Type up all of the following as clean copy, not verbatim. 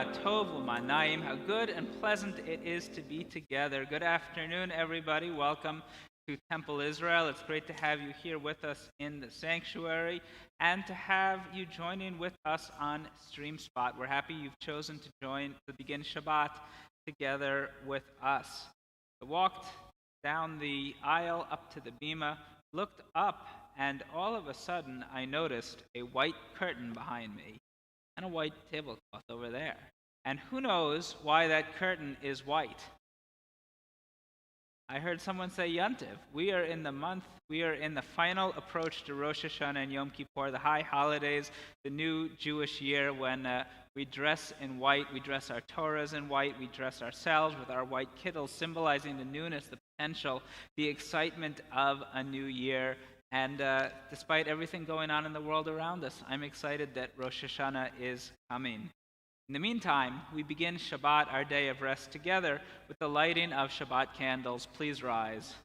ma tov u'manaim. How good and pleasant it is to be together. Good afternoon, everybody. Welcome to Temple Israel. It's great to have you here with us in the sanctuary and to have you join in with us on StreamSpot. We're happy you've chosen to begin Shabbat together with us. I walked down the aisle up to the bima, looked up, and all of a sudden I noticed a white curtain behind me and a white tablecloth over there. And who knows why that curtain is white? I heard someone say Yontiv. We are in the final approach to Rosh Hashanah and Yom Kippur, the high holidays, the new Jewish year when we dress in white, we dress our Torahs in white, we dress ourselves with our white kittles, symbolizing the newness, the potential, the excitement of a new year. And despite everything going on in the world around us, I'm excited that Rosh Hashanah is coming. In the meantime, we begin Shabbat, our day of rest, together with the lighting of Shabbat candles. Please rise.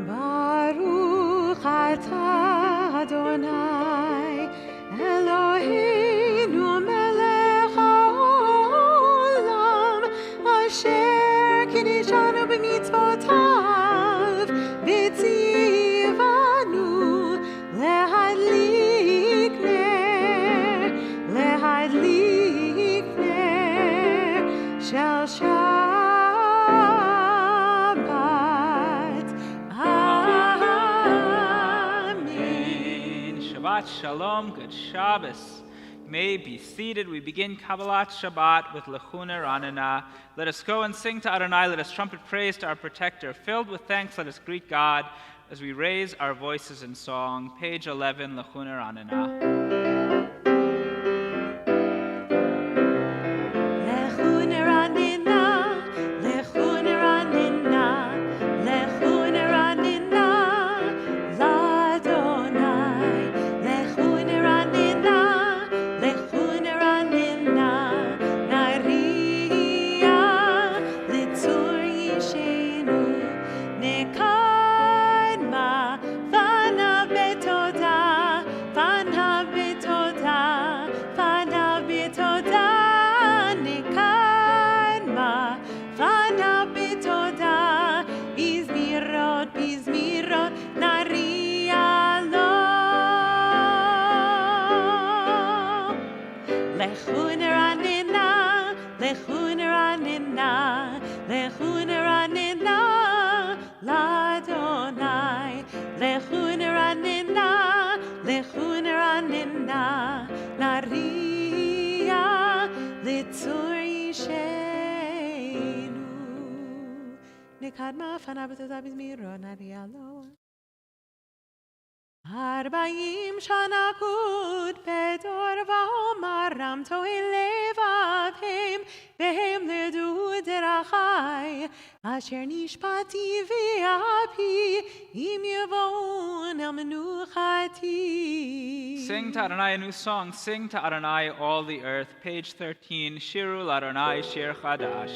Baruch atah Adonai Eloheinu melech haolam asher kiddushanu b'mitzvotav v'tzivanu lehadlik ner shel Shalom, good Shabbos. You may be seated. We begin Kabbalat Shabbat with Lechuna Ranana. Let us go and sing to Adonai. Let us trumpet praise to our protector. Filled with thanks, let us greet God as we raise our voices in song. Page 11, Lechuna Ranana. Kadma fana b'todah b'zmiro narialo. Arbaim shana kud bedor v'omaram tohi levavim v'hem ledu derachai asher nishpati v'api im yevon el menuchati. Sing to Adonai a new song. Sing to Adonai all the earth. Page 13. Shiru l'Adonai shir chadash.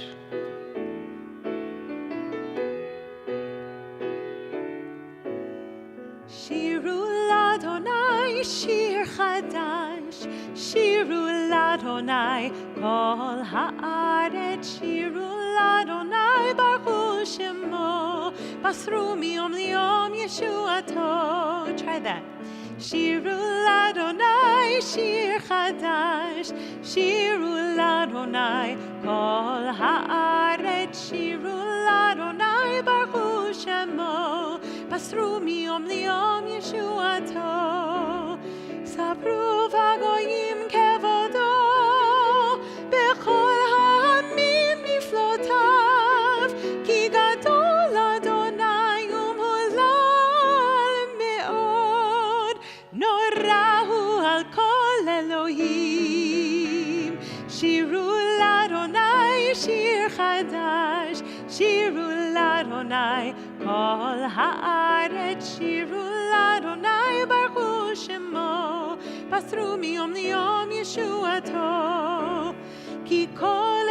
Shiru l'Adonai shir chadash, Shiru l'Adonai kol haaretz, Shiru l'Adonai baruch shemo, basru miyom liyom yeshuato. Try that. Shiru l'Adonai shir chadash, Shiru l'Adonai kol haaretz, Shiru l'Adonai baruch shemo, basru miyom liyom yeshuato. Sabru v'goyim kevodo bechol ha'amim niflotav ki gadol Adonai umhulal me'od norahu al kol Elohim. Shiru l'Adonai shir chadash, Shiru l'Adonai kol haaretz, Shiru l'Adonai baruch shemo, basru miyom liyom yeshuato. Ki kol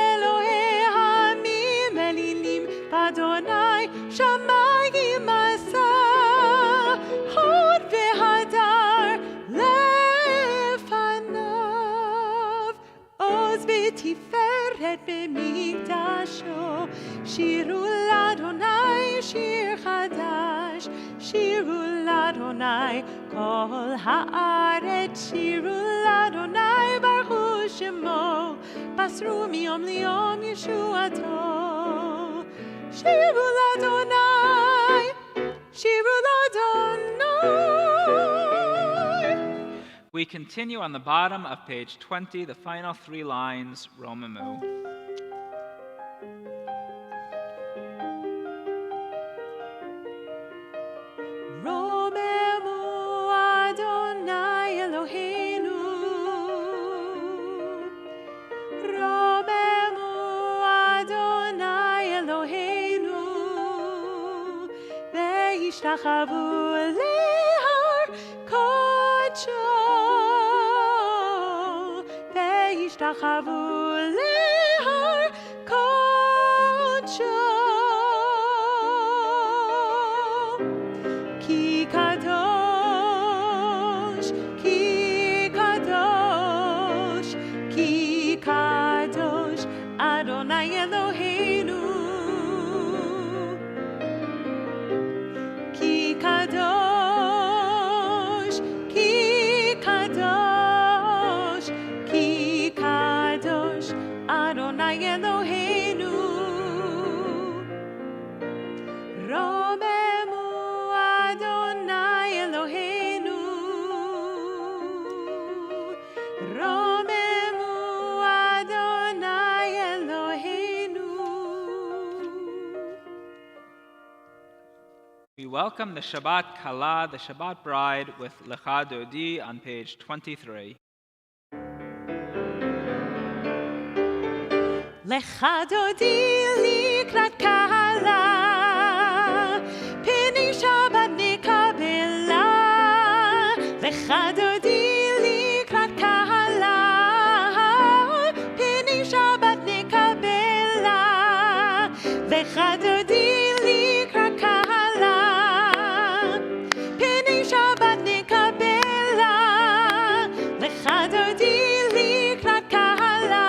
עוז ותפארת במקדשו. שירו לאדוני שיר חדש, שירו לאדוני כל הארץ, שירו לאדוני ברכו שמו, בסרו מיום ליום ישועתו. שירו לאדוני, שירו לאדוני. We continue on the bottom of page 20, the final 3 lines, Romamu. Romemu Adonai Eloheinu, Romemu Adonai Eloheinu, ve'ishtachavu lehar kodsho, ve'ishtachavu lehar kodsho. Ki kadosh, ki kadosh, ki kadosh, Adonai Eloheinu. Ki kadosh, ki kadosh, ki kadosh, Adonai Eloheinu. Romemu Adonai Eloheinu, Romemu Adonai Eloheinu. We welcome the Shabbat Kala, the Shabbat bride, with Lecha Dodi on page 23. Lecha dodi likrat kala, pnei Shabbat nekabela. Lecha dodi likrat kala, pnei Shabbat nekabela. Lecha dodi likrat kala, pnei Shabbat nekabela. Lecha dodi likrat kala,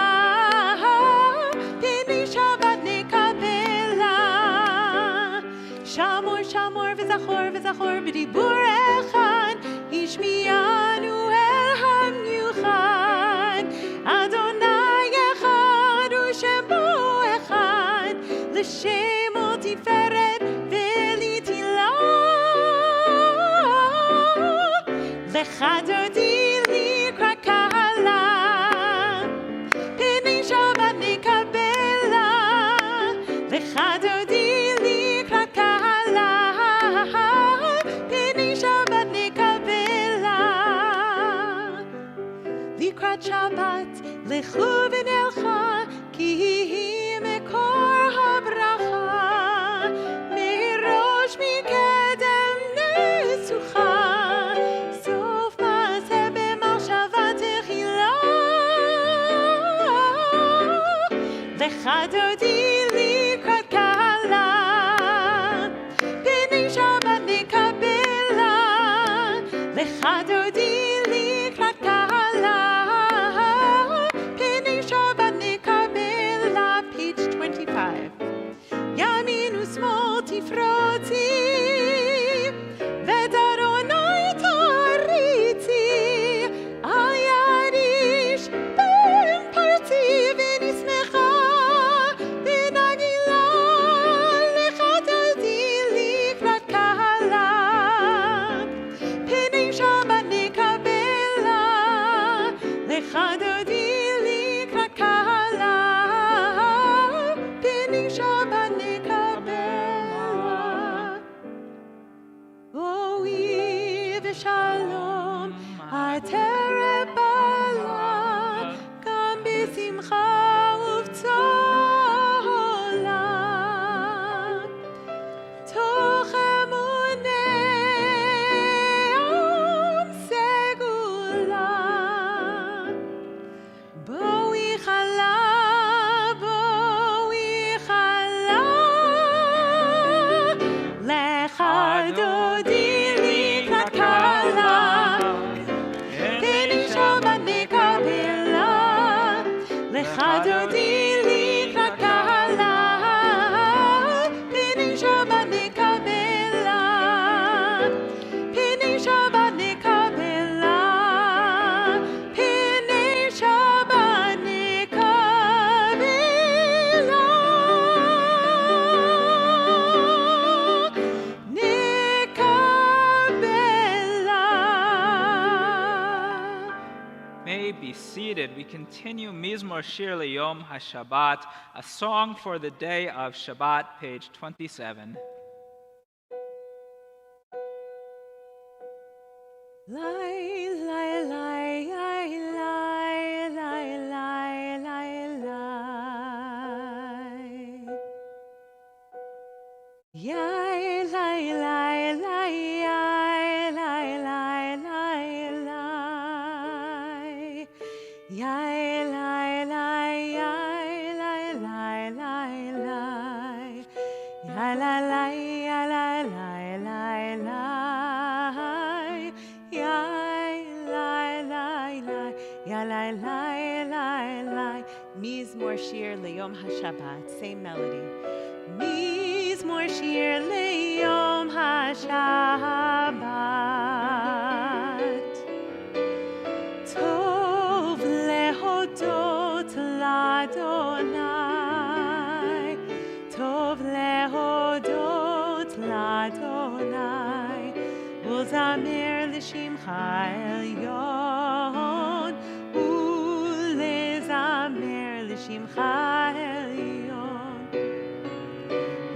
pnei Shabbat nekabela. Shamor, shamor, v'zachor, v'zachor, b'dibur echad, ishmianu el hamiuchad. Adonai echad, u'shemo echad, l'shemo tiferet v'litilah. Lecha dodi likrat kala, pnei Shabbat nekabela. Lecha dodi likrat kala, pnei Shabbat nekabela. Likrat Shabbat lechu v'nelcha, ki hi mekor habracha. Merosh mikedem nesucha, sof ma'aseh b'machshava techila. Lecha dodi likrat kala, pnei Shabbat nekabela. Lecha dodi likrat kala, pnei Shabbat nekabela. Page 25. Yamin u'smol tifroti, v'Adonai tariti. Al yad ish ben parti v'nismecha, ben חדותי לקראת קהלה, פני שבת נקבלה, פני שבת נקבלה, פני שבת Be seated. We continue Mizmor Shir Leyom HaShabbat, a song for the day of Shabbat, page 27. Mizmor Shir Leyom HaShabbat, same melody. Mizmor Shir Leyom HaShabbat, Tov lehodot l'Adonai, Tov lehodot l'Adonai, Uzamer l'shimcha elyon, Ulezamer l'shimcha elyon,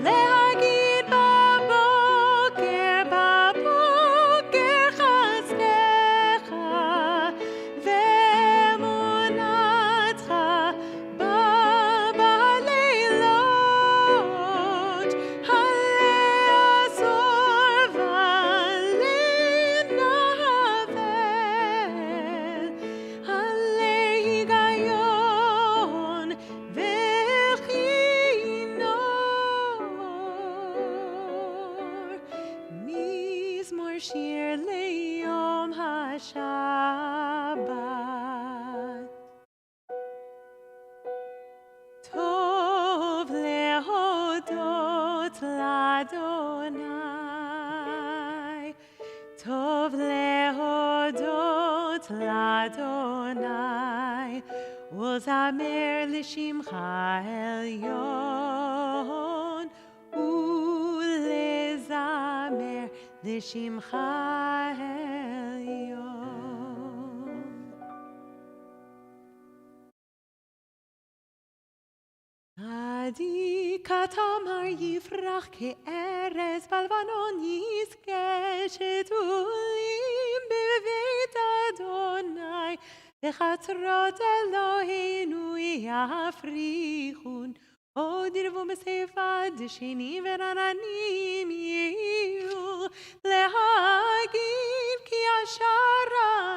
להגיד בבוקר, בבוקר חסדך ואמונתך בלילות, הלעזור ולנבל, הלהיגיון Mizmor Shir Leyom HaShabbat, Tov lehodot l'Adonai, Tov lehodot l'Adonai, Uzamer l'shimcha elyon, Ulezamer l'shimcha elyon. Adi katamar yifrach ke'erez balvanon yizke shetulim beveit Adonai v'chatzrot Eloheinu yafrichun עוד ירבו בשפע דשנים ורעננים יהיו להגיד כי ישר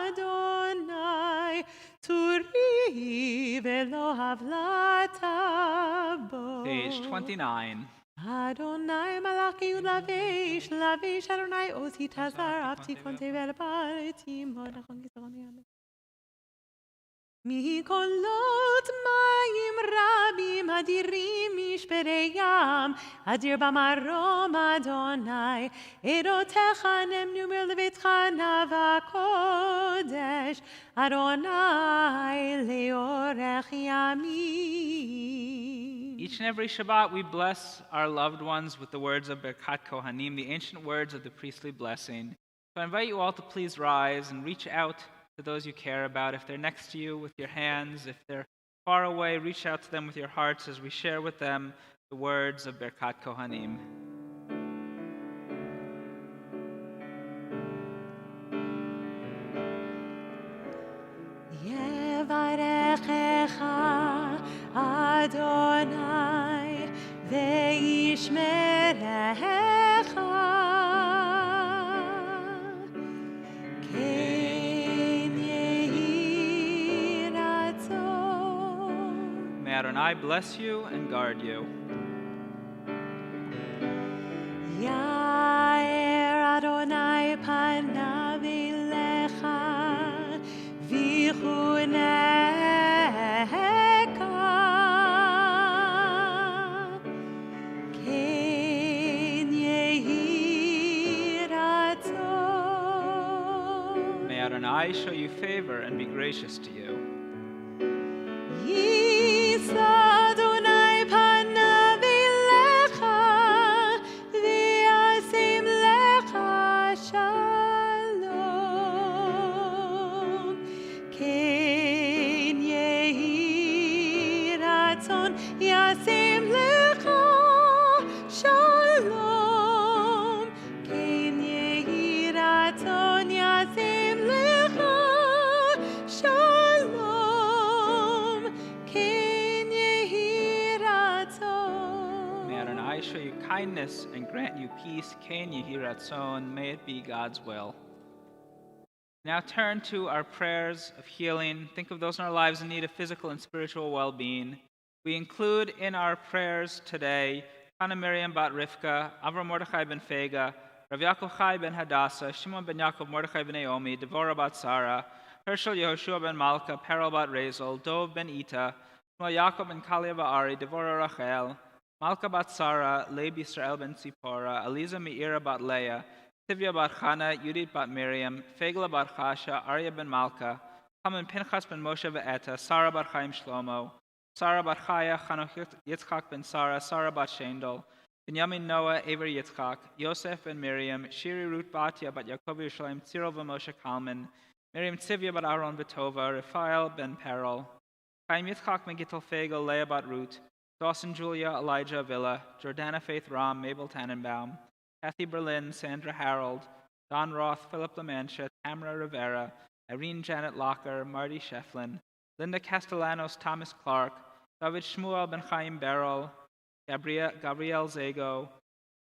אדוני צורי ולא הבלטה בו. Page 29. אדוני מלאכי ולביש, לביש אדוני עוזי תזר, אבתי קונטי ולבלתי מאוד נכון גזרון יאמן. מקולות מים רבים אדירים משברי ים, אדיר במרום אדוני, עדותיך נמנו מלביתך נאווה קודש, אדוני לאורך ימים. Each and every Shabbat we bless our loved ones with the words of Birkat Kohanim, the ancient words of the priestly blessing. So I invite you all to please rise and reach out to those you care about. If they're next to you, with your hands. If they're far away, reach out to them with your hearts as we share with them the words of Birkat Kohanim. Yevarechecha Adonai ve'yishmerecha May Adonai bless you and guard you. Yair Adonai panav elecha v'chunecha I show you favor and be gracious to you. Yisa Adonai panav elecha, v'yasim lecha shalom. Ken yehi ratzon yasim lecha shalom. Ken yehi ratzon yasim lecha shalom. Ken yehi ratzon. May Adonai show you kindness and grant you peace. Ken yehi ratzon. May it be God's will. Now turn to our prayers of healing. Think of those in our lives in need of physical and spiritual well-being. We include in our prayers today Hannah Miriam bat Rivka, Avram Mordechai ben Fega, Rav Yaakov Chai ben Hadassah, Shimon ben Yaakov Mordechai ben Naomi, Devorah bat Sarah, Herschel Yehoshua ben Malka, Perel bat Rezel, Dov ben Ita, Shmuel Yaakov ben Kalia ba'Ari, Devorah Rachel, Malka bat Sarah, Leib Yisrael ben Tzipora, Aliza Meira bat Leah, Tivya bat Chana, Yudit bat Miriam, Fegla bat Chasha, Arya ben Malka, Haman Pinchas ben Moshe ve'Eta, Sarah bat Chaim Shlomo, Sarah bat Chaya, Chanoch Yitzchak ben Sarah, Sarah bat Shendel, Binyamin Noah, Aver Yitzchak, Yosef ben Miriam, Shiri Ruth Batya bat Yaakov Yerushalayim, Cyril ben Moshe Kalman, Miriam Tzivya bat Aaron Betova, Raphael ben Perel, Chaim Yitzchak ben Gittel Fegel, Leah bat Ruth, Dawson Julia, Elijah Avila, Jordana Faith Ram, Mabel Tannenbaum, Kathy Berlin, Sandra Harold, Don Roth, Philip LaMancha, Tamara Rivera, Irene Janet Locker, Marty Shefflin, Linda Castellanos, Thomas Clark, David Shmuel ben Chaim Beryl, Gabrielle Zago,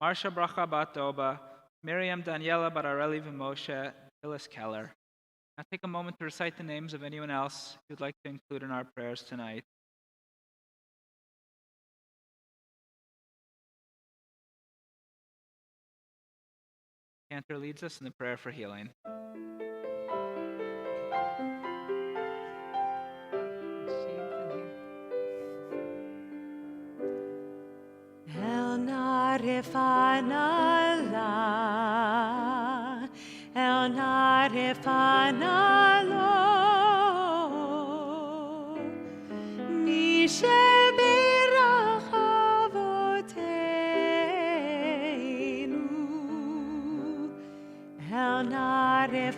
Marsha Bracha bat Doba, Miriam Daniela bat Areli Vimoshe, Phyllis Keller. Now take a moment to recite the names of anyone else you'd like to include in our prayers tonight. Cantor leads us in the prayer for healing. El narefanala, el narefanalo, misheberach avoteinu, el narefanala,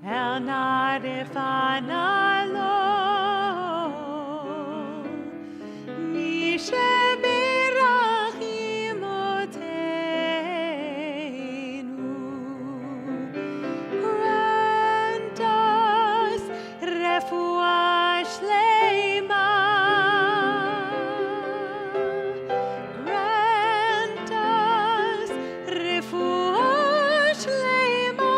el narefanalo. Grant us refuah shlema. Grant us refuah shlema.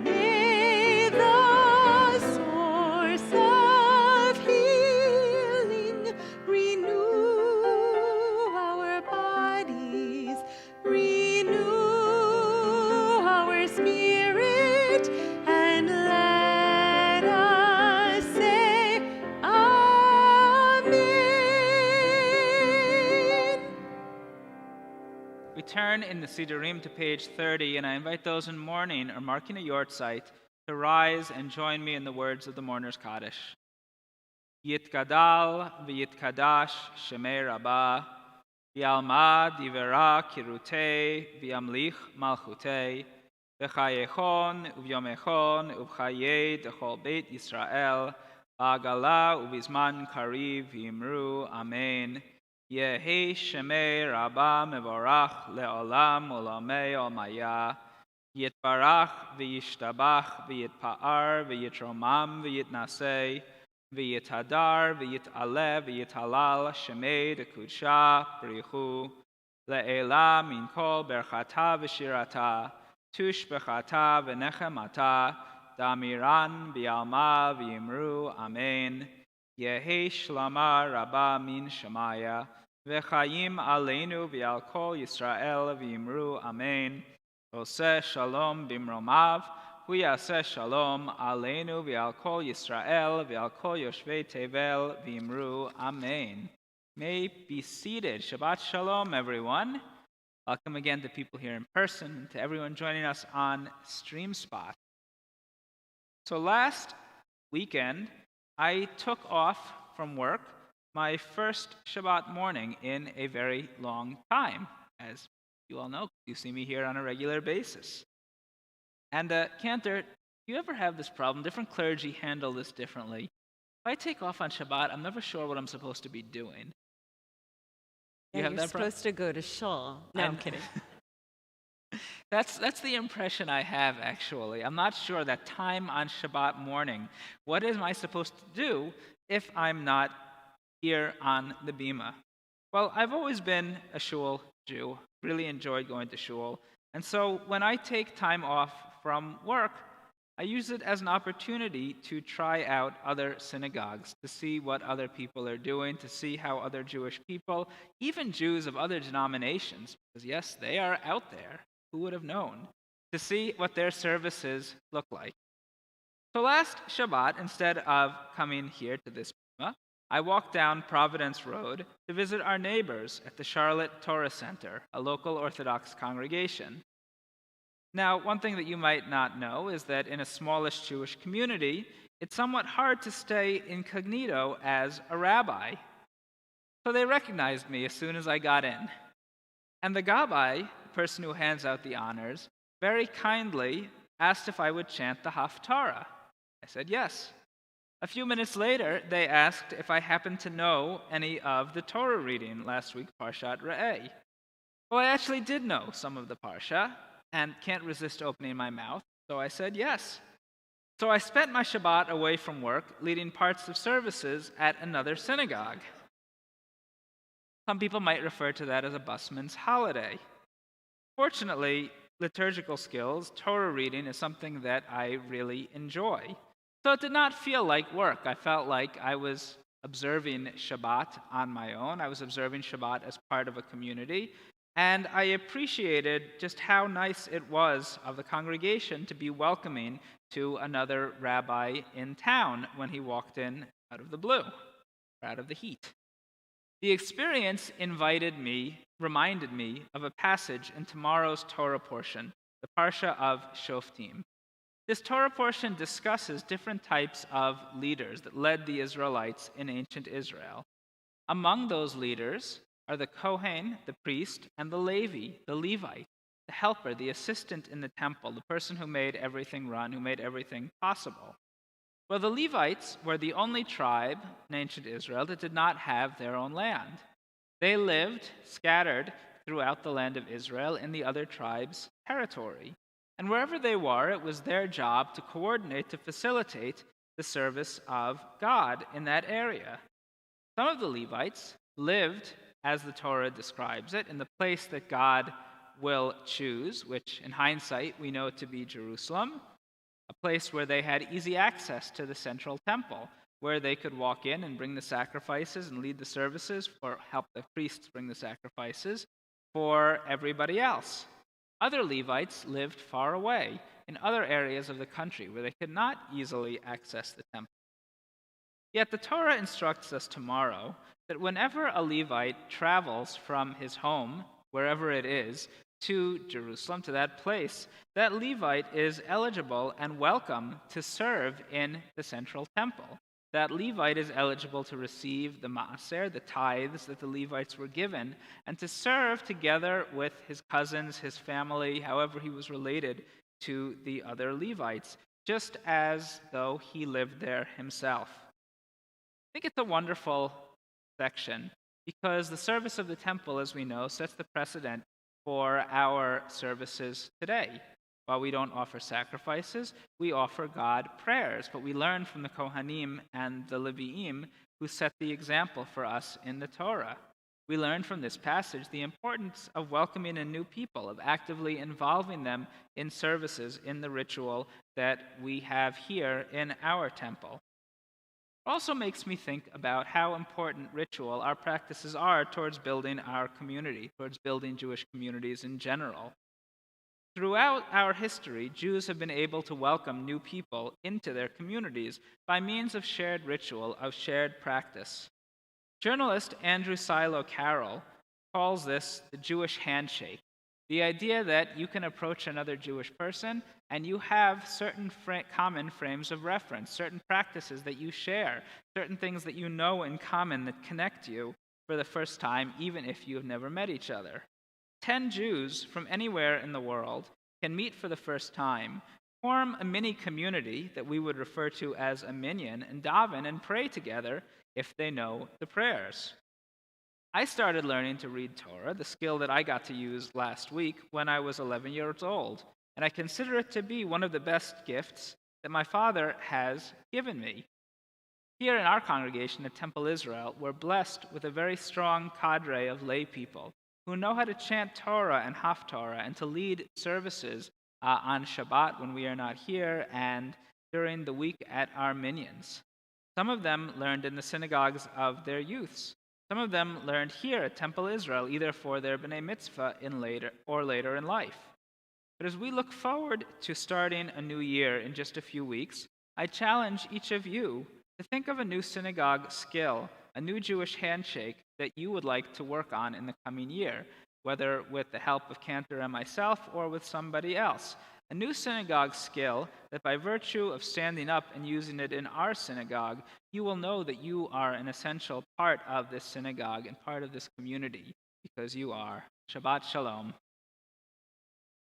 May the source of healing renew our bodies, renew our spirit, and let us say Amen. We turn in the Siddurim to page 30, and I invite those in mourning or marking a yortzeit to rise and join me in the words of the mourner's Kaddish. Yitgadal v'yitkadash shemei Rabbah, v'yalma divera kirutei, v'yamlich malchutei, v'chayechon uvyomechon uvchayei dechol beit Yisrael, v'agala uvizman kariv v'imru Amen. Yehi shemei Rabbah mevorach le'olam olamei olmaya, yitbarach v'yishtabach v'yitpa'ar v'yitromam v'yitnasei, v'yitadar v'yit'aleh v'yithalal shemei dekudsha brichu, le'ela min kol berchata v'shirata, tush bechata v'nechemata, damiran v'yalma v'yimru Amen. Yehi shlama Rabbah min Shemaya, v'chayim aleinu v'al kol Yisrael v'yimru Amen. Oseh shalom bimromav, hu yaseh shalom aleinu v'al kol Yisrael v'al kol yoshvei tevel v'yimru Amen. May be seated. Shabbat shalom, everyone. Welcome again to people here in person and to everyone joining us on StreamSpot. So last weekend, I took off from work my first Shabbat morning in a very long time. As you all know, you see me here on a regular basis. And Cantor, do you ever have this problem? Different clergy handle this differently. If I take off on Shabbat, I'm never sure what I'm supposed to be doing. Yeah, have you're that problem? supposed to go to shul. No, I'm kidding. That's the impression I have, actually. I'm not sure that time on Shabbat morning, what am I supposed to do if I'm not here on the Bima? Well, I've always been a shul Jew, really enjoyed going to shul. And so when I take time off from work, I use it as an opportunity to try out other synagogues, to see what other people are doing, to see how other Jewish people, even Jews of other denominations, because yes, they are out there, who would have known, to see what their services look like. So last Shabbat, instead of coming here to this bima, I walked down Providence Road to visit our neighbors at the Charlotte Torah Center, a local Orthodox congregation. Now, one thing that you might not know is that in a smallish Jewish community, it's somewhat hard to stay incognito as a rabbi. So they recognized me as soon as I got in. And the gabbai, the person who hands out the honors, very kindly asked if I would chant the Haftarah. I said yes. A few minutes later, they asked if I happened to know any of the Torah reading last week, Parshat Re'eh. Well, I actually did know some of the Parsha, and can't resist opening my mouth, so I said yes. So I spent my Shabbat away from work, leading parts of services at another synagogue. Some people might refer to that as a busman's holiday. Fortunately, liturgical skills, Torah reading, is something that I really enjoy. So it did not feel like work. I felt like I was observing Shabbat on my own. I was observing Shabbat as part of a community. And I appreciated just how nice it was of the congregation to be welcoming to another rabbi in town when he walked in out of the blue, or out of the heat. The experience reminded me of a passage in tomorrow's Torah portion, the Parsha of Shoftim. This Torah portion discusses different types of leaders that led the Israelites in ancient Israel. Among those leaders are the Kohen, the priest, and the Levi, the Levite, the helper, the assistant in the temple, the person who made everything run, who made everything possible. Well, the Levites were the only tribe in ancient Israel that did not have their own land. They lived scattered throughout the land of Israel in the other tribes' territory. And wherever they were, it was their job to coordinate, to facilitate the service of God in that area. Some of the Levites lived, as the Torah describes it, in the place that God will choose, which in hindsight we know to be Jerusalem, a place where they had easy access to the central temple, where they could walk in and bring the sacrifices and lead the services, or help the priests bring the sacrifices for everybody else. Other Levites lived far away in other areas of the country where they could not easily access the temple. Yet the Torah instructs us tomorrow that whenever a Levite travels from his home, wherever it is, to Jerusalem, to that place, that Levite is eligible and welcome to serve in the central temple. That Levite is eligible to receive the maaser, the tithes that the Levites were given, and to serve together with his cousins, his family, however he was related to the other Levites, just as though he lived there himself. I think it's a wonderful section because the service of the temple, as we know, sets the precedent for our services today. While we don't offer sacrifices, we offer God prayers, but we learn from the Kohanim and the Leviim who set the example for us in the Torah. We learn from this passage the importance of welcoming in new people, of actively involving them in services, in the ritual that we have here in our temple. It also makes me think about how important ritual our practices are towards building our community, towards building Jewish communities in general. Throughout our history, Jews have been able to welcome new people into their communities by means of shared ritual, of shared practice. Journalist Andrew Silo Carroll calls this the Jewish handshake. The idea that you can approach another Jewish person and you have certain common frames of reference, certain practices that you share, certain things that you know in common that connect you for the first time, even if you have never met each other. 10 Jews from anywhere in the world can meet for the first time, form a mini community that we would refer to as a minyan, and daven and pray together if they know the prayers. I started learning to read Torah, the skill that I got to use last week, when I was 11 years old, and I consider it to be one of the best gifts that my father has given me. Here in our congregation at Temple Israel, we're blessed with a very strong cadre of lay people who know how to chant Torah and Haftarah and to lead services on Shabbat when we are not here and during the week at our minyans. Some of them learned in the synagogues of their youths. Some of them learned here at Temple Israel, either for their B'nai Mitzvah later in life. But as we look forward to starting a new year in just a few weeks, I challenge each of you to think of a new synagogue skill, a new Jewish handshake that you would like to work on in the coming year, whether with the help of Cantor and myself or with somebody else. A new synagogue skill that by virtue of standing up and using it in our synagogue, you will know that you are an essential part of this synagogue and part of this community because you are. Shabbat Shalom.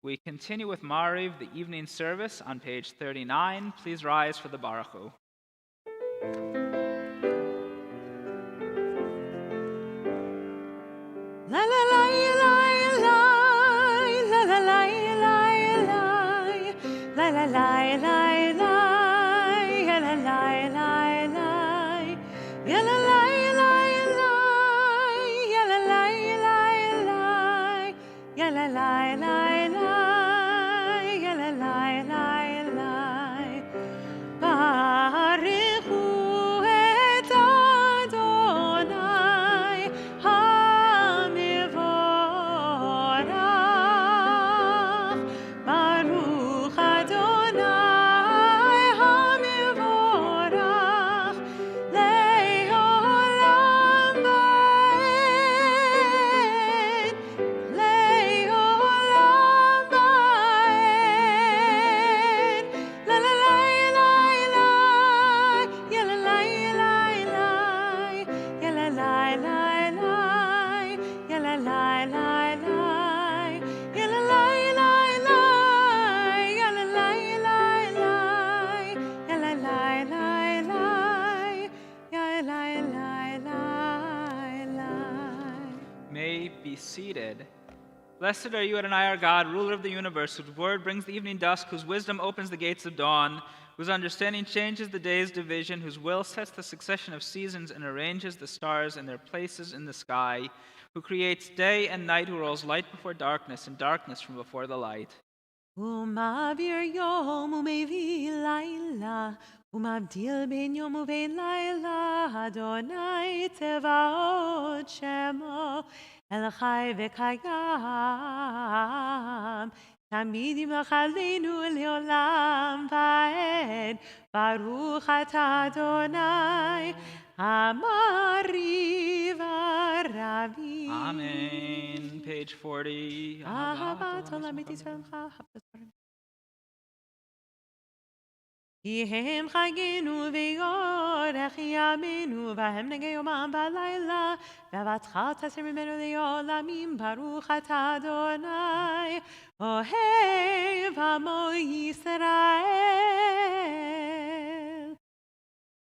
We continue with Mariv, the evening service, on page 39. Please rise for the Baruch Hu. La la la la la la la la la la la la la la Be seated. Blessed are you, Adonai, our God, ruler of the universe, whose word brings the evening dusk, whose wisdom opens the gates of dawn, whose understanding changes the day's division, whose will sets the succession of seasons and arranges the stars in their places in the sky, who creates day and night, who rolls light before darkness and darkness from before the light. ומעביר יום ומביא לילה, ומבדיל בין יום ובין לילה, אדוני צבאות שמו, אל חי וקיים, תמיד ימלך עלינו לעולם ועד, ברוך אתה אדוני, המריב הרבים. Amen. Page 40. אהבת עולם את ישראלך, כי הם חגינו ויורך ימינו, והם נגע יומם בלילה, ואהבתך תסר ממנו לעולמים, ברוך אתה אדוני, אוהב עמו ישראל.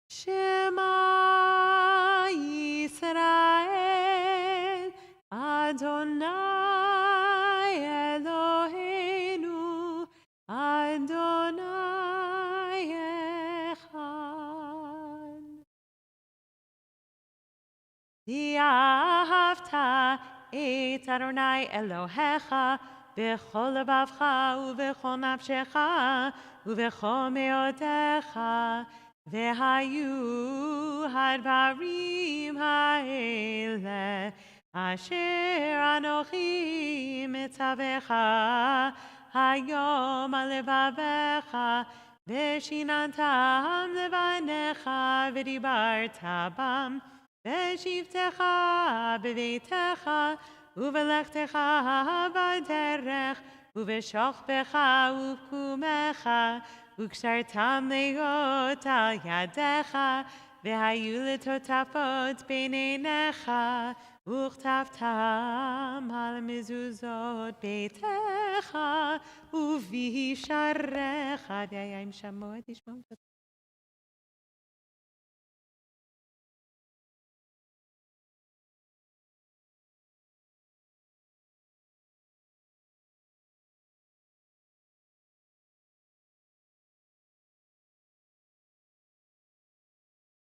שמע ישראל, אדוני אלוהינו, אדוני אחד. ואהבת את אדוני אלוהיך בכל לבבך ובכל נפשך ובכל מאודך, והיו הדברים האלה אשר אנוכי מצווך היום על לבביך, ושיננתם לבניך ודיברת בם בשבתך בביתך ובלכתך בדרך, ובשוכבך ובקומך, וקשרתם להיות על ידיך, והיו לטוטפות בין עיניך, וכתבתם על מזוזות ביתך, ובשעריך. דיה אם שמוע תשמעו.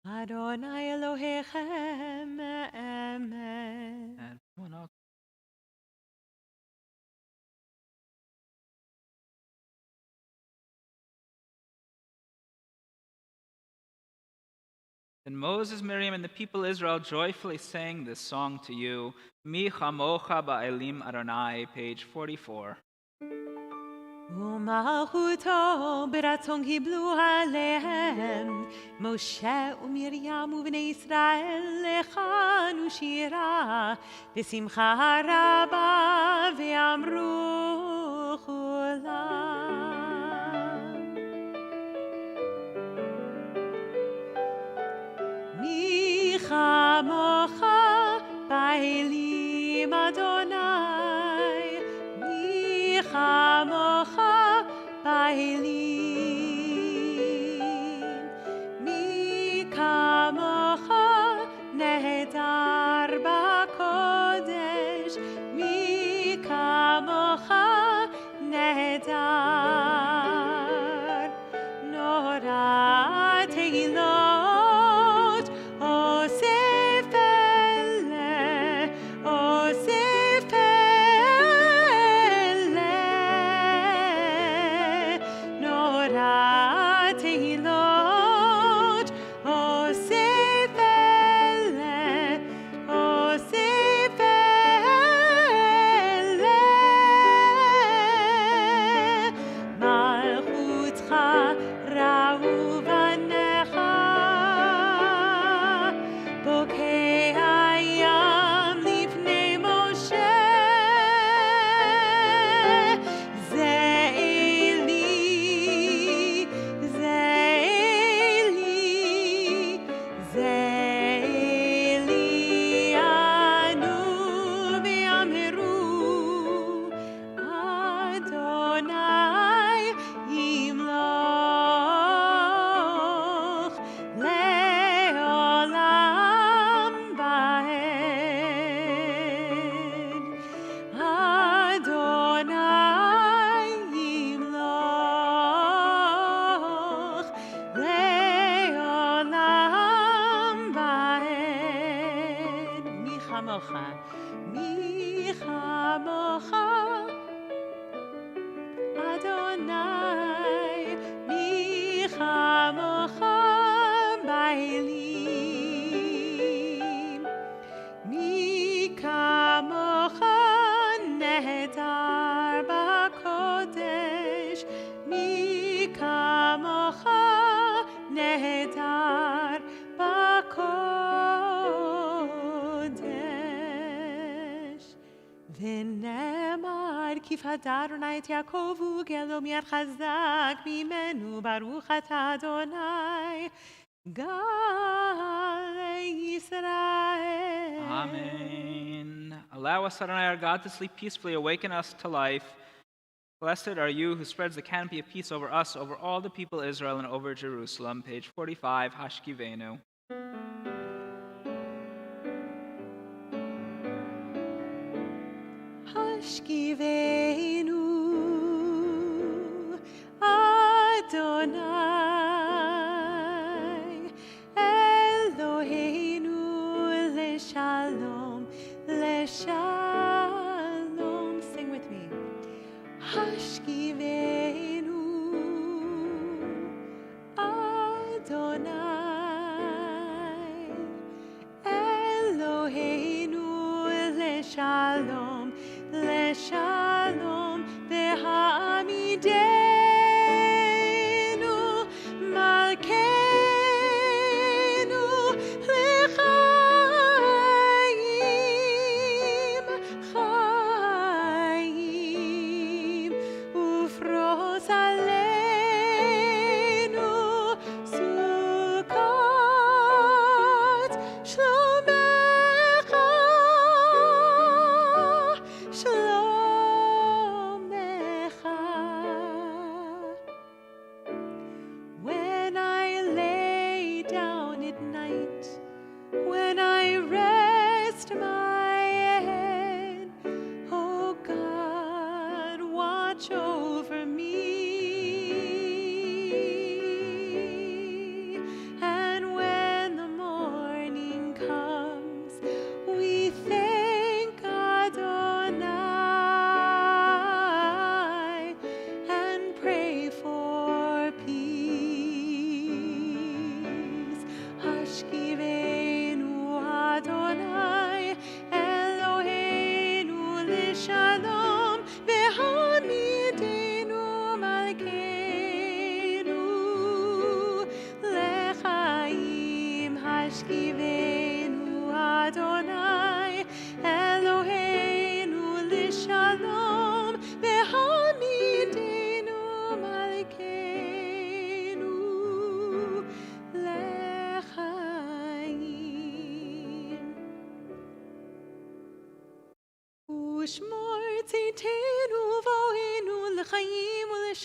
Adonai Elohechem emet. And one up. Then Moses, Miriam, and the people of Israel joyfully sang this song to you. Mi chamocha ba'elim Adonai, page 44. ומלכותו ברצון קיבלו עליהם משה ומרים ובני ישראל לחנו שירה בשמחה רבה ואמרו כולם מי כמוך באלים אדוני מי כמוך באלים מי כמוך נהדר בקודש מי כמוך נהדר נורא תהילות אוסף אלה אוסף אלה נורא תהילות אוסף אלה אוסף אלה מלכותך ראו בניך בוקע ים לפני משה זה אלי זה אלי זה אלי ענו ואמרו אדוני ימלוך לעולם ועד אדוני ימלוך לעולם ועד מי כמוך מי כמוך אדוני מי כמוך באלים מי כמוך נהדר בקודש מי כמוך נהדר בקודש ונאמר כי פדה אדוני את יעקב וגאלו מיד חזק ממנו ברוך אתה אדוני גל ישראל. Amen. Allow us, Adonai, our God, to sleep peacefully, awaken us to life. Blessed are you who spreads the canopy of peace over us, over all the people of Israel, and over Jerusalem. Page 45, Hashkivenu. השכיבנו אדוני אלוהינו לשלום לשלום sing with me השכיבנו אדוני אלוהינו לשלום לשלום והעמידנו מלכנו לחיים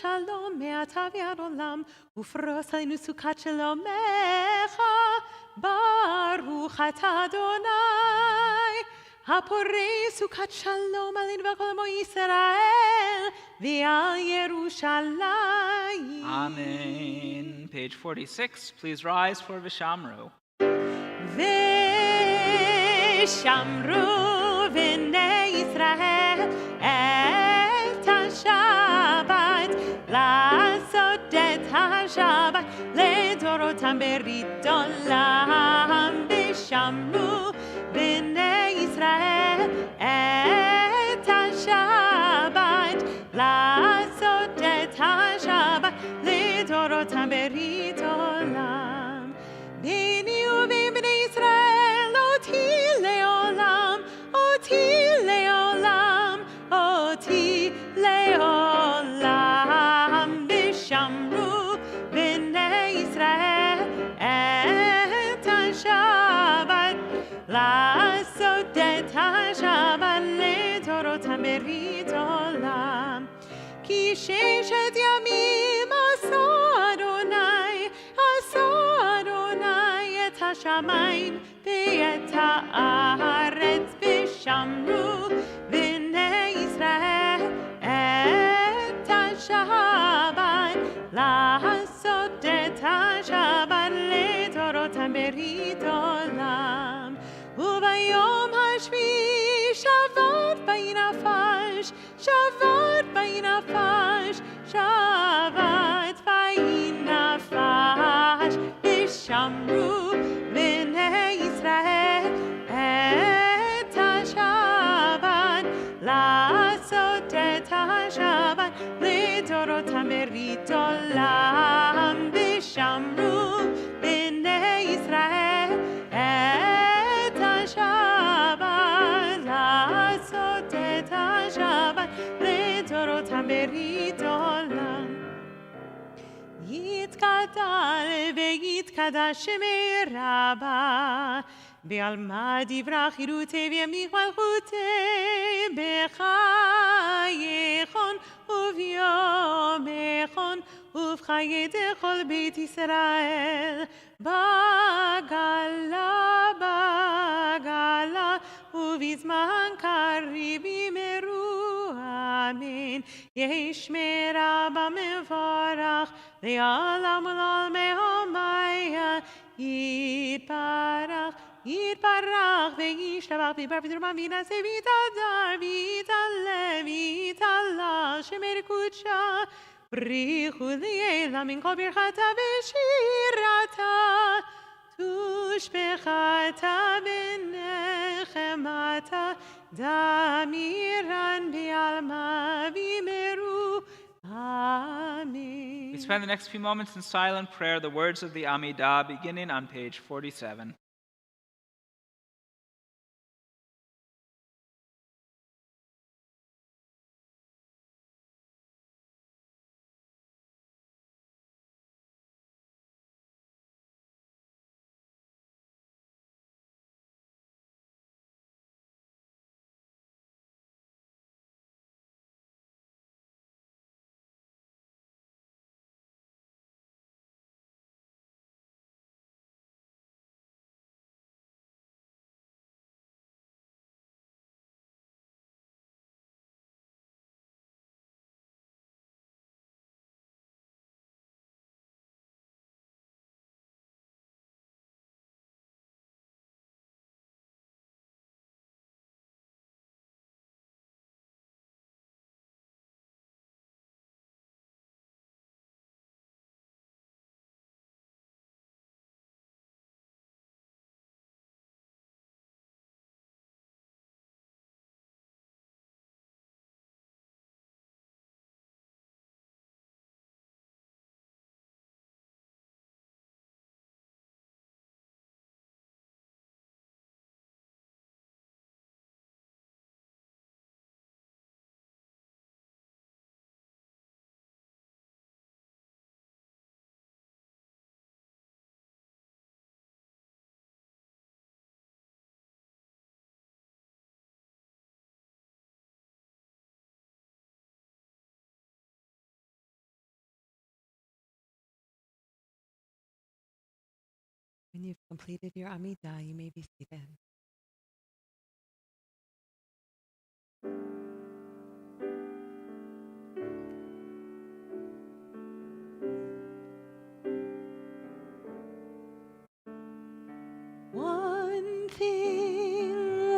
שלום מעתה ועד עולם, ופרוס עלינו סוכת שלומך. ברוך אתה אדוני, הפורס סוכת שלום עלינו ועל כל עמו ישראל, ועל ירושלים. Amen. Page 46. Please rise for Vishamru. ושמרו בני ישראל את השבת, לעשות את השבת לדורותם ברית עולם. ושמרו בני ישראל את השבת, לעשות את השבת לדורותם ברית עולם. ביני ובין בני ישראל אותי לעולם, אותי לעולם, אותי לעולם. ושמרו בני ישראל את השבת, לעשות את השבת לדורותם ברית עולם. כי ששת ימים עשו אדוני, עשו אדוני את השמיים ואת הארץ. ושמרו בני ישראל את השבת, לעשות את השבת לדורותם ברית עולם. וביום השביעי שבת וינפש, שבת וינפש, שבת וינפש. ושמרו בני ישראל את השבת, לעשות את השבת לדורותם ברית עולם. ושמרו בני ישראל את השבת, לעשות את השבת לדורותם ברית עולם. יתגדל ויתקדש שמי רבה, בעלמא דברה חירותי וימליך מלכותי, בחייכון וביומכון ובחיי כל בית ישראל, בגלה בגלה ובזמן קריב ימרו. אמן. יהי שמי רבה מבורך לעולם ולעולמי עולמיה. יתברך יתברך וישתבח ויתברך ויתרומם וינשא ויתהדר ויתעלה ויתהלל שמי קודשה. בריחו לעילם מן כל ברכתה ושירתה, תושבחתה בנחמתה, דמירן בעלמא וימרו. Amen. We spend the next few moments in silent prayer, the words of the Amidah, beginning on page 47. When you've completed your Amidah, you may be seated.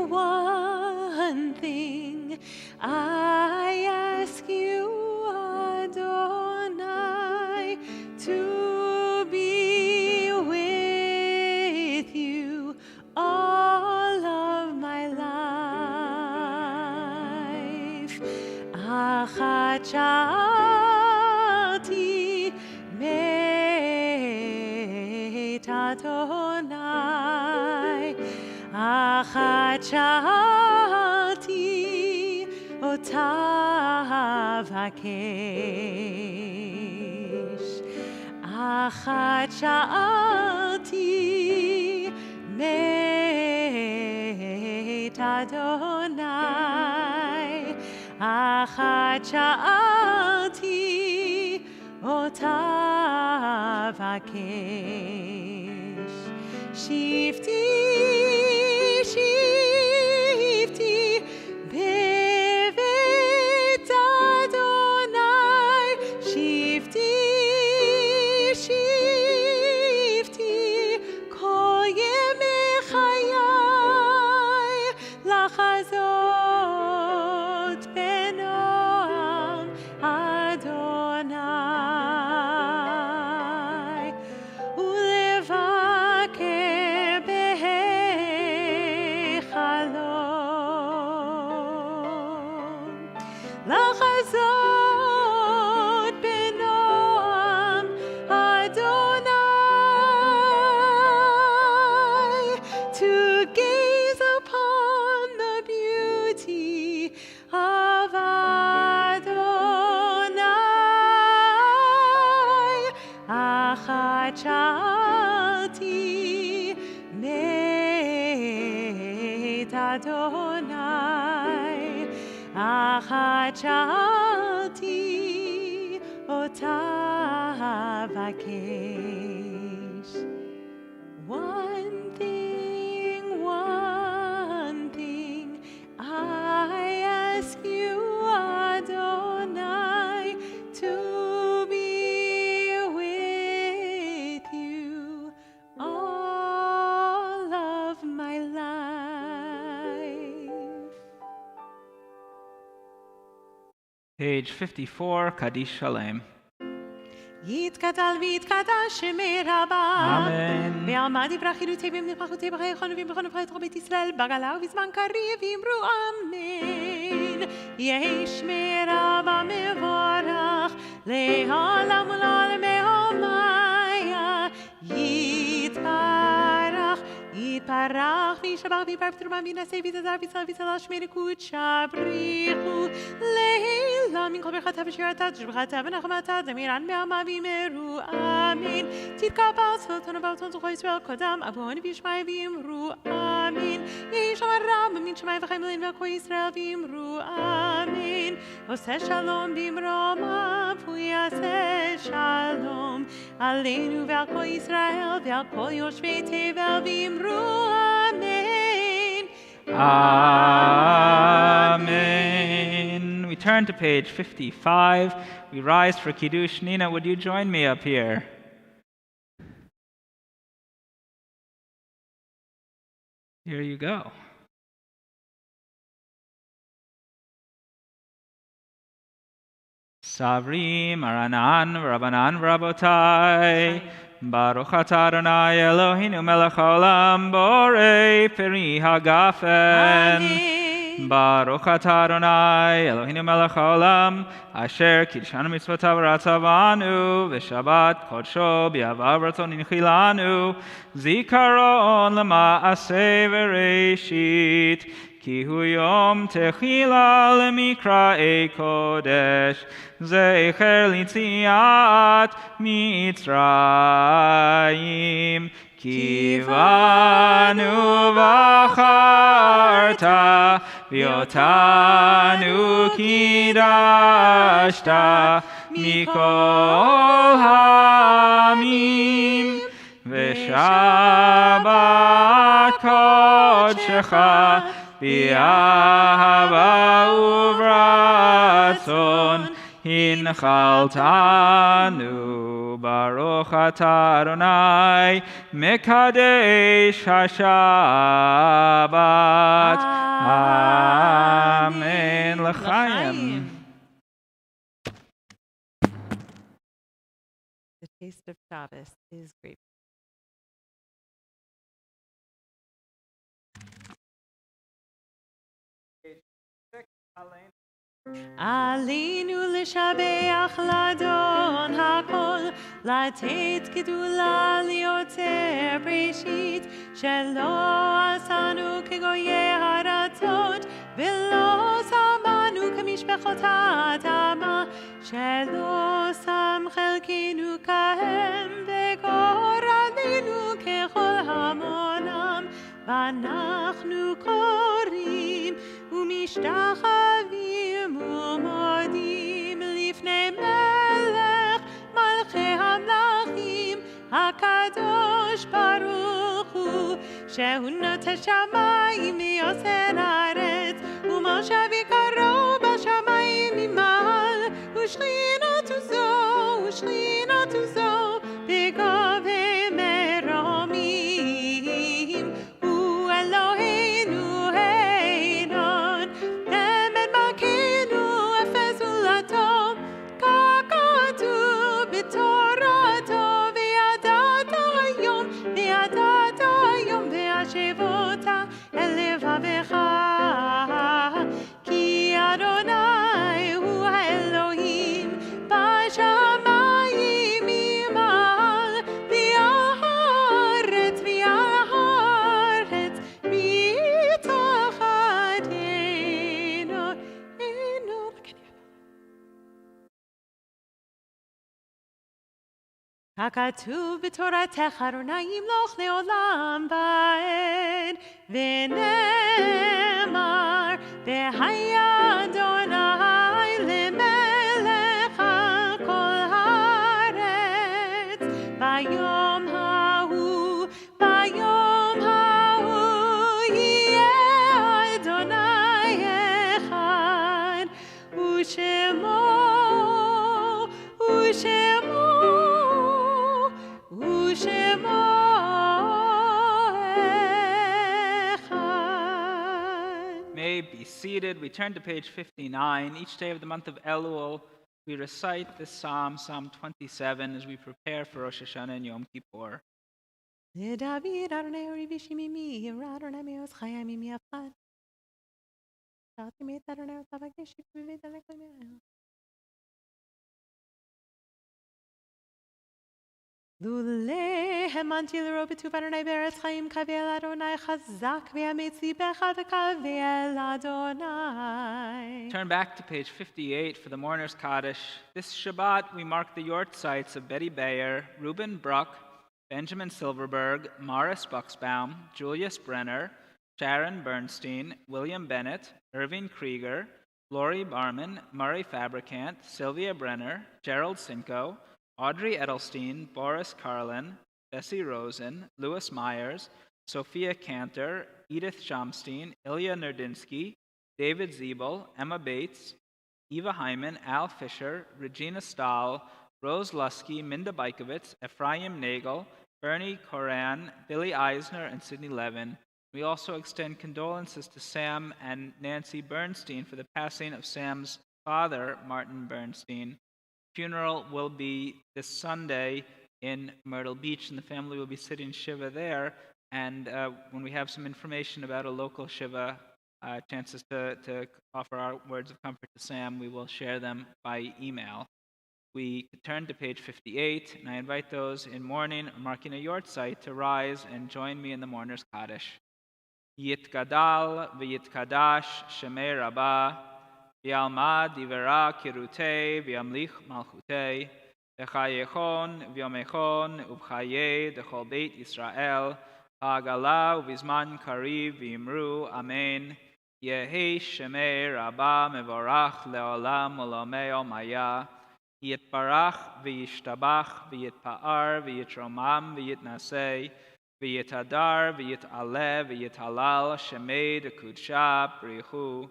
One thing, I ask you, Adonai, to be with you all of my life. Achat sha'alti meit Adonai. Achat sha'alti otav hakesh. Achat sha'alti meit Adonai. Achat sha'alti otav hakesh. Shifti, shifti, bevet Adonai. Shifti, shifti, kol yemei chayai, lachazot benoam Adonai. Ulevaker behechalom, lachazot benoam Adonai, to gaze upon the beauty of Adonai. Achat sha'alti meit Adonai. Achat sha'alti otav hakesh. One thing, I ask you, Adonai, to be with you all of my life. Page 54, Kaddish Shalem. יתקדל ויתקדש שמי רבה. אמן. ועמד יברח חילותי במנפחותי בחייכון ובמכון ובחית בית ישראל בגלה ובזמן קריב אמרו אמן. יהי שמי רבה מבורך לעולם ולעולמי עולמיה. יתברך וישבח ויפאר ותרומה וינשא ויתזר ויצלח ויצלח שמי לקודשה בריחו לעילה מן כל ברכתה ושירתה תשבחתה ונחמתה זמירן בעמה ויאמרו אמן. תתקבל סולטון ובאותון זוכו ישראל קודם אבון וישמעי ויאמרו אמן. יהי שם הרב מן שמעי וחיים אלין ועל כל ישראל ויאמרו אמן. עושה שלום במרומיו הוא יעשה שלום עלינו ועל כל ישראל ועל כל יושבי תבל ויאמרו אמן. Amen. We turn to page 55. We rise for Kiddush. Nina, would you join me up here? Here you go. Savrim, Aranan, Rabbanan, Rabotai. Baruch atah Adonai Eloheinu melech haolam borei peri hagafen. Amen. Baruch atah Adonai Eloheinu melech haolam asher kiddushanu mitzvotav v'ratzavanu v'shabbat kodsho b'yavav ratzon inchilanu zikaron lema'aseh v'reishit כי הוא יום תחילה למקראי קודש, זכר ליציאת מצרים. כי בנו בחרת, ואותנו קידשת, מכל העמים. ושבת קודשך באהבה וברצון הנחלתנו. ברוך אתה אדוני מקדש השבת. אמן לחיים. The taste of Shabbos is great. עלינו לשבח לאדון הכל, לתת גדולה ליוצר בראשית, שלא עשנו כגויי ארצות, ולא שמנו כמשפחות האדמה, שלא שם חלקנו כהם, וגורלנו ככל המונם, ואנחנו קוראים ומשתחווים ומודים לפני מלך מלכי המלכים הקדוש ברוך הוא, שהוא נוטה שמיים ויוצר הארץ, ומשה ביקרו בשמיים ממעל, ושכינתו זו בגובה מרומים, הוא אלוהינו העליון, תמר מלכנו אפס זולתו, כך כתוב בתורתו, וידעת היום והשבות אל לבבך, כי אדוני הוא האלוהים בשמיים ממעל, ועל הארץ מתחתינו. הכתוב בתורתך אדוני ימלוך לעולם ועד, ונאמר והיה אדוני למלך על כל הארץ. ביום ההוא יהיה אדוני אחד, ושמו May be seated. We turn to page 59. Each day of the month of Elul, we recite this psalm, Psalm 27, as we prepare for Rosh Hashanah and Yom Kippur. לדוד אדוני אורי ושמימי, ירא אדוני מעוז חיי מימי אחד. שאלתי מאת אדוני אותה בגשת בבית עלי כל מיני. לולא האמנתי לראות בטוב אדוני בארץ חיים, קווה אל אדוני חזק ואמץ ליבך וקווה אל אדוני. Turn back to page 58 for the Mourner's Kaddish. This Shabbat, we mark the yortzites of Betty Bayer, Reuben Bruck, Benjamin Silverberg, Morris Buxbaum, Julius Brenner, Sharon Bernstein, William Bennett, Irving Krieger, Lori Barman, Murray Fabricant, Sylvia Brenner, Gerald Cinco, Audrey Edelstein, Boris Carlin, Bessie Rosen, Louis Myers, Sophia Cantor, Edith Shamstein, Ilya Nerdinsky, David Ziebel, Emma Bates, Eva Hyman, Al Fisher, Regina Stahl, Rose Lusky, Minda Baikovitz, Ephraim Nagel, Bernie Koran, Billy Eisner, and Sidney Levin. We also extend condolences to Sam and Nancy Bernstein for the passing of Sam's father, Martin Bernstein. Funeral will be this Sunday in Myrtle Beach, and the family will be sitting Shiva there. And when we have some information about a local Shiva, chances to offer our words of comfort to Sam, we will share them by email. We turn to page 58, and I invite those in mourning or marking a yortzeit to rise and join me in the Mourner's Kaddish. Yitgadal v'yitkadash shemei rabbah, v'yalmad divera kirutei v'yamlich malchutei, v'chayechon v'yomechon uv'chayei dechol beit Yisrael, ha'agala u'vizman kariv v'imru amen. Yehi shemei rabbah mevorach le'olam u'lomei omaya. Yitbarach v'yishtabach v'yitpa'ar v'yitromam v'yitnaseh v'yitadar v'yitaleh v'yitalal shemei dekudsha brichu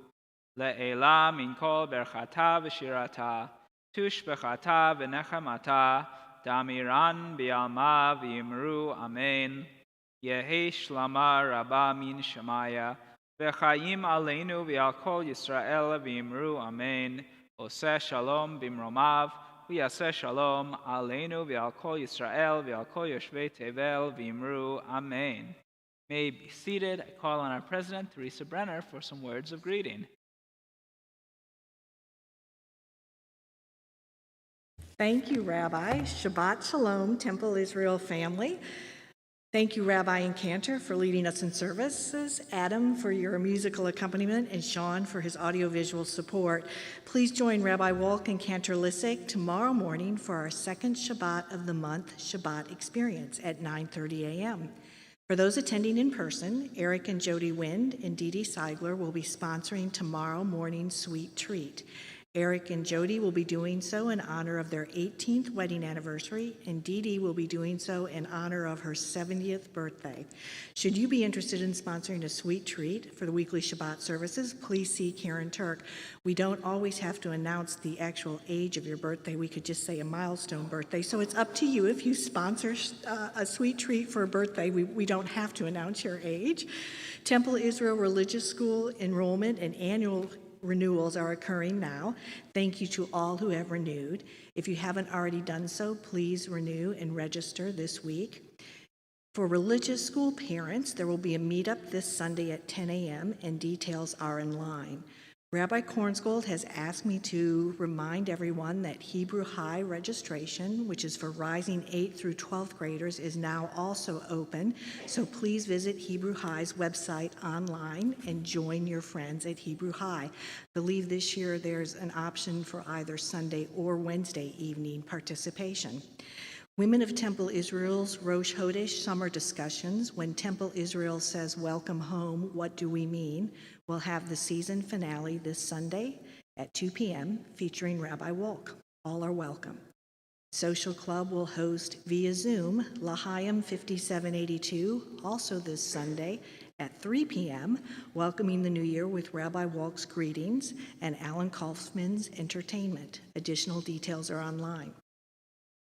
le'ela min kol berchata v'shirata tushbechata v'nechamata damiran b'alma v'yimru amen yehi shlama rabba min shemaya v'chayim aleinu v'al kol Yisrael v'yimru amen Oseh shalom bimromav, v'yaseh shalom aleinu v'al kol Yisrael v'al kol yoshvei tevel v'imru amen. May you be seated. I call on our President, Teresa Brenner, for some words of greeting. Thank you, Rabbi. Shabbat Shalom, Temple Israel family. Thank you, Rabbi and Cantor, for leading us in services, Adam for your musical accompaniment, and Sean for his audiovisual support. Please join Rabbi Wolk and Cantor Lissek tomorrow morning for our second Shabbat of the month Shabbat experience at 9:30 a.m. For those attending in person, Eric and Jody Wind and Dee Dee Seigler will be sponsoring tomorrow morning's sweet treat. Eric and Jody will be doing so in honor of their 18th wedding anniversary, and Dee Dee will be doing so in honor of her 70th birthday. Should you be interested in sponsoring a sweet treat for the weekly Shabbat services, please see Karen Turk. We don't always have to announce the actual age of your birthday. We could just say a milestone birthday. So it's up to you. If you sponsor a sweet treat for a birthday, we don't have to announce your age. Temple Israel Religious School enrollment and annual renewals are occurring now. Thank you to all who have renewed. If you haven't already done so, please renew and register this week. For religious school parents, there will be a meetup this Sunday at 10 a.m. and details are in line. Rabbi Kornsgold has asked me to remind everyone that Hebrew High registration, which is for rising 8th through 12th graders, is now also open. So please visit Hebrew High's website online and join your friends at Hebrew High. I believe this year there's an option for either Sunday or Wednesday evening participation. Women of Temple Israel's Rosh Chodesh summer discussions, when Temple Israel says welcome home, what do we mean? We'll have the season finale this Sunday at 2 p.m. featuring Rabbi Wolk. All are welcome. Social Club will host via Zoom L'Chaim 5782, also this Sunday at 3 p.m., welcoming the new year with Rabbi Wolk's greetings and Alan Kaufman's entertainment. Additional details are online.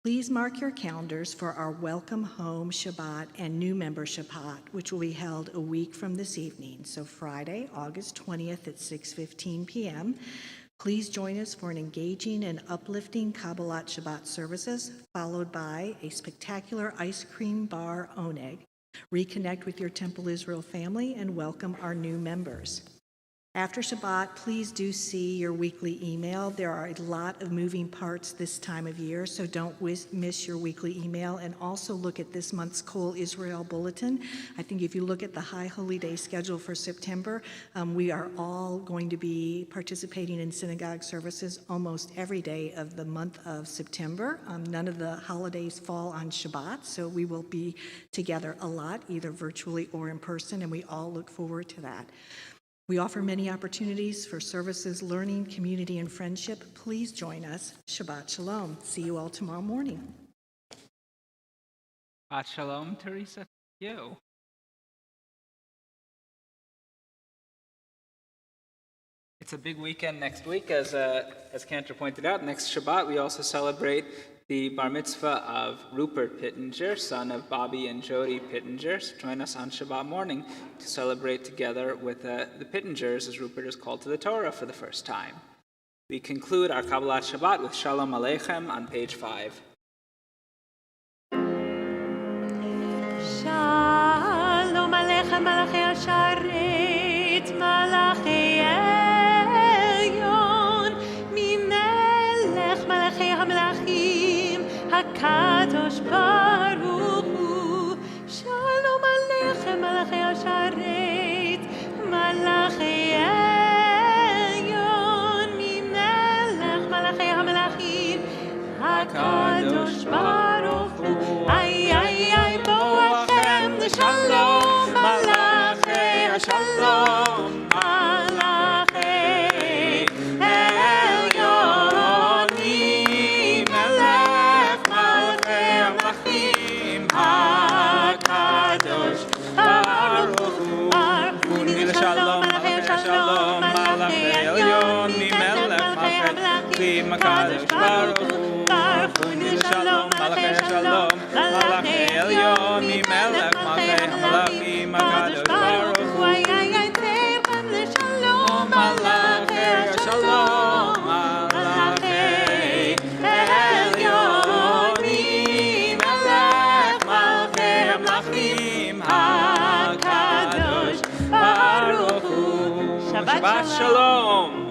Please mark your calendars for our Welcome Home Shabbat and New Member Shabbat, which will be held a week from this evening, so Friday, August 20th at 6:15 p.m. Please join us for an engaging and uplifting Kabbalat Shabbat services, followed by a spectacular ice cream bar oneg. Reconnect with your Temple Israel family and welcome our new members. After Shabbat, please do see your weekly email. There are a lot of moving parts this time of year, so don't miss your weekly email. And also look at this month's Kol Israel Bulletin. I think if you look at the High Holy Day schedule for September, we are all going to be participating in synagogue services almost every day of the month of September. None of the holidays fall on Shabbat, so we will be together a lot, either virtually or in person, and we all look forward to that. We offer many opportunities for services, learning, community, and friendship. Please join us. Shabbat Shalom. See you all tomorrow morning. Shabbat Shalom, Teresa. Thank you. It's a big weekend next week, as Cantor pointed out. Next Shabbat, we also celebrate the bar mitzvah of Rupert Pittenger, son of Bobby and Jody Pittenger. So join us on Shabbat morning to celebrate together with the Pittingers, as Rupert is called to the Torah for the first time. We conclude our Kabbalat Shabbat with Shalom Aleichem on page 5. Shalom Aleichem, Malachi Asharet, Malachi Elyon, Mimelech Malachi HaMelachim, HaKadosh Baruch Hu. Shalom Aleichem, Malachi Asharet, Malachi Elyon, Mimelech Malachi HaMelachim, HaKadosh Baruch Hu. Ay, ay, ay, Boachem, the Shalom, Malachi Shalom, Malachi Elyon, המלכים הקדוש ברוך הוא ברכוני לשלום מלכי השלום מלכי עליון ממלך מלכי המלכים הקדוש ברוך הוא צריכם לשלום מלכי השלום מלכי עליון ממלך מלכי המלכים הקדוש ברוך הוא שבת שלום